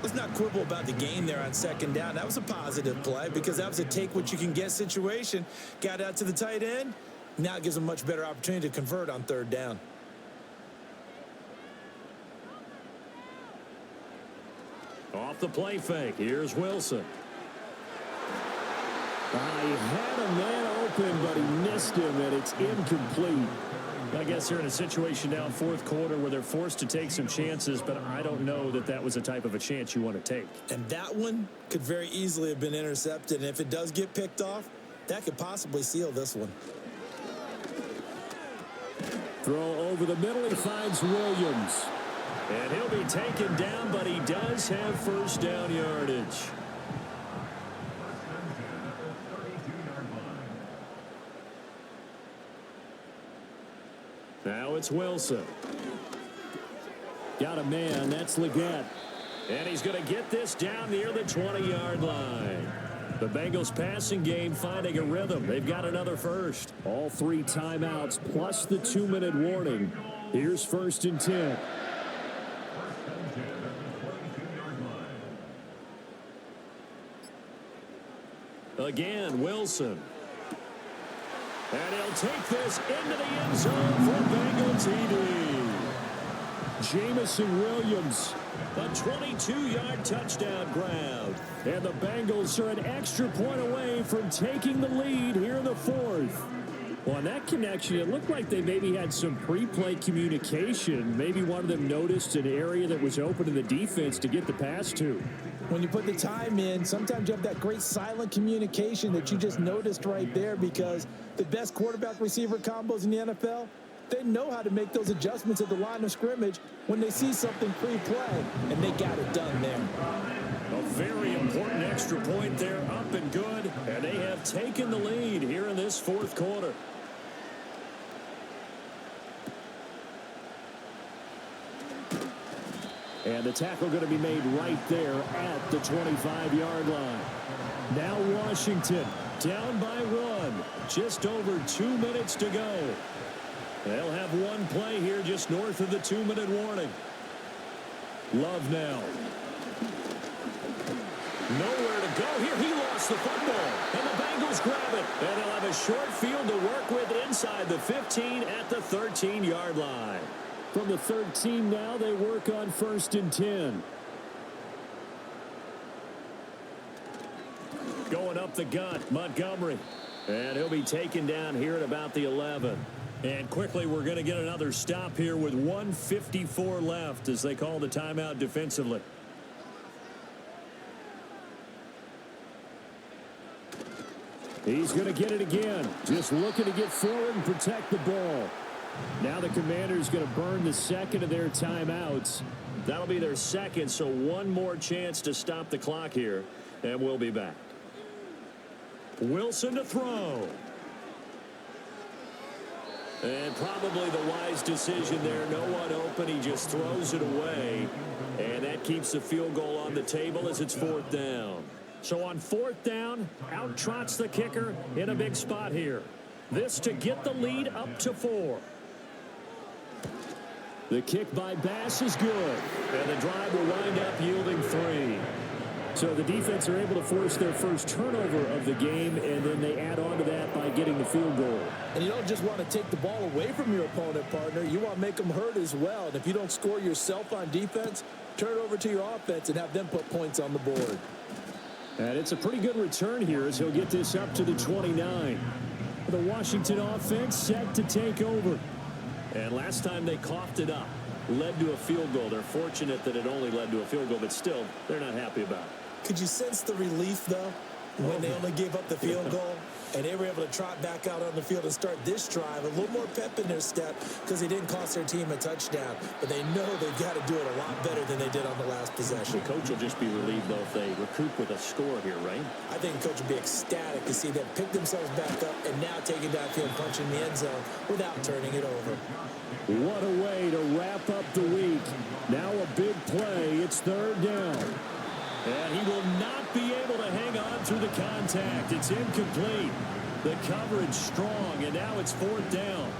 Let's not quibble about the gain there on 2nd down. That was a positive play because that was a take-what-you-can-get situation. Got out to the tight end. Now it gives them a much better opportunity to convert on 3rd down. Off the play fake. Here's Wilson. He had a man open, but he missed him, and it's incomplete. I guess they're in a situation now in 4th quarter where they're forced to take some chances, but I don't know that that was the type of a chance you want to take. And that one could very easily have been intercepted, and if it does get picked off, that could possibly seal this one. Throw over the middle. He finds Williams. And he'll be taken down, but he does have first down yardage. Now it's Wilson. Got a man. That's Leggett. And he's going to get this down near the 20-yard line. The Bengals passing game finding a rhythm. They've got another first. All 3 timeouts plus the 2-minute warning. Here's 1st and 10. Again, Wilson. And he'll take this into the end zone for Bengal TD. Jamison Williams, a 22-yard touchdown grab. And the Bengals are an extra point away from taking the lead here in the 4th. Well, on that connection, it looked like they maybe had some pre-play communication. Maybe one of them noticed an area that was open in the defense to get the pass to. When you put the time in, sometimes you have that great silent communication that you just noticed right there, because the best quarterback-receiver combos in the NFL, they know how to make those adjustments at the line of scrimmage when they see something pre-play, and they got it done there. A very important extra point there, up and good, and they have taken the lead here in this 4th quarter. And the tackle going to be made right there at the 25-yard line. Now Washington down by 1. Just over 2 minutes to go. They'll have one play here just north of the 2-minute warning. Love now. Nowhere to go here. He lost the football. And the Bengals grab it. And they'll have a short field to work with inside the 15 at the 13-yard line. From the 13 now, they work on 1st and 10. Going up the gut, Montgomery. And he'll be taken down here at about the 11. And quickly, we're going to get another stop here with 1:54 left as they call the timeout defensively. He's going to get it again. Just looking to get forward and protect the ball. Now the Commanders going to burn the second of their timeouts. That'll be their second, so one more chance to stop the clock here, and we'll be back. Wilson to throw. And probably the wise decision there. No one open. He just throws it away. And that keeps the field goal on the table as it's 4th down. So on 4th down, out trots the kicker in a big spot here. This to get the lead up to 4. The kick by Bass is good. And the drive will wind up yielding 3. So the defense are able to force their first turnover of the game, and then they add on to that by getting the field goal. And you don't just want to take the ball away from your opponent, partner. You want to make them hurt as well. And if you don't score yourself on defense, turn it over to your offense and have them put points on the board. And it's a pretty good return here as he'll get this up to the 29. The Washington offense set to take over. And last time they coughed it up, led to a field goal. They're fortunate that it only led to a field goal, but still, they're not happy about it. Could you sense the relief, though, when they only gave up the field goal and they were able to trot back out on the field and start this drive? A little more pep in their step because they didn't cost their team a touchdown. But they know they've got to do it a lot better than they did on the last possession. The coach will just be relieved, though, if they recoup with a score here, right? I think the coach will be ecstatic to see them pick themselves back up and now take it downfield, punching the end zone without turning it over. What a way to wrap up the week. Now a big play. It's 3rd down. And he will not be able to hang on through the contact. It's incomplete. The coverage strong, and now it's 4th down.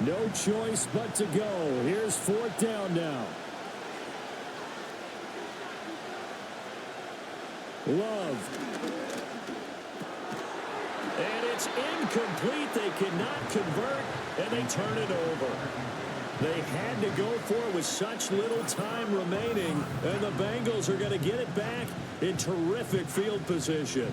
No choice but to go. Here's 4th down now. Love. And it's incomplete. They cannot convert, and they turn it over. They had to go for it with such little time remaining, and the Bengals are going to get it back in terrific field position.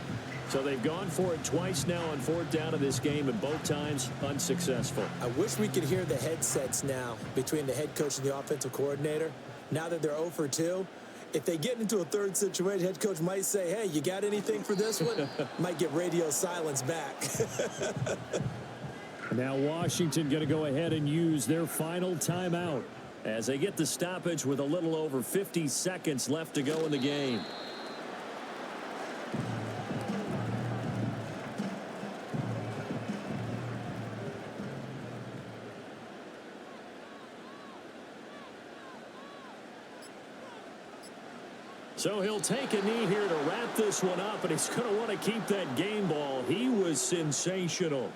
So they've gone for it twice now on 4th down of this game, and both times unsuccessful. I wish we could hear the headsets now between the head coach and the offensive coordinator. Now that they're 0 for 2, if they get into a third situation, head coach might say, hey, you got anything for this one? Might get radio silence back. Now Washington going to go ahead and use their final timeout as they get the stoppage with a little over 50 seconds left to go in the game. So he'll take a knee here to wrap this one up, and he's going to want to keep that game ball. He was sensational.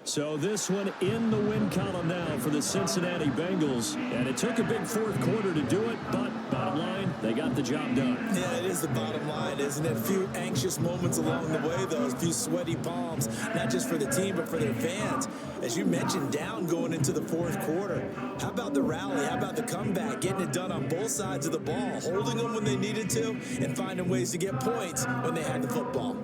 So this one in the win column now for the Cincinnati Bengals. And it took a big 4th quarter to do it, but bottom line, they got the job done. Yeah, it is the bottom line, isn't it? A few anxious moments along the way, though. A few sweaty palms, not just for the team, but for their fans. As you mentioned, down going into the 4th quarter. How about the rally? How about the comeback? Getting it done on both sides of the ball, holding them when they needed to, and finding ways to get points when they had the football.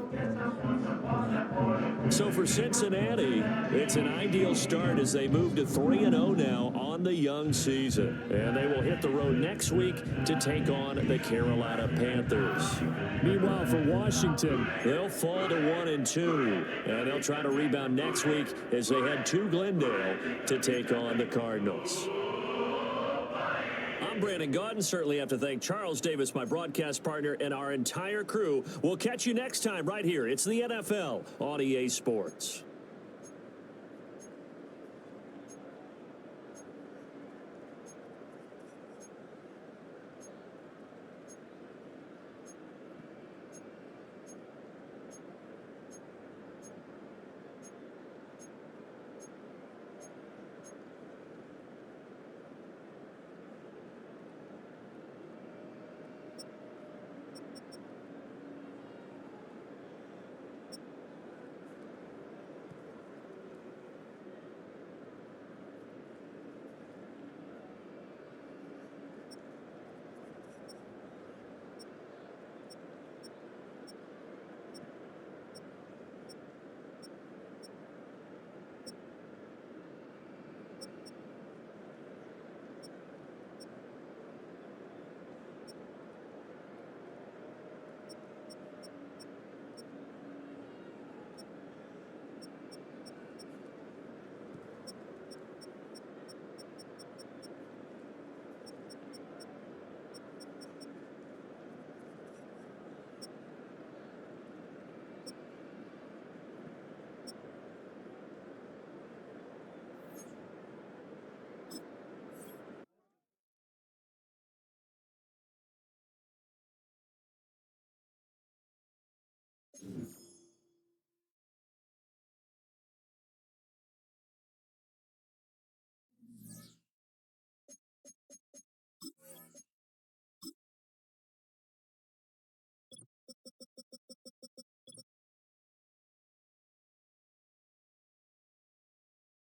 So for Cincinnati, it's an ideal start as they move to 3-0 now on the young season. And they will hit the road next week to take on the Carolina Panthers. Meanwhile, for Washington, they'll fall to 1-2. And they'll try to rebound next week as they head to Glendale to take on the Cardinals. I'm Brandon Gaudin. Certainly have to thank Charles Davis, my broadcast partner, and our entire crew. We'll catch you next time right here. It's the NFL on EA Sports.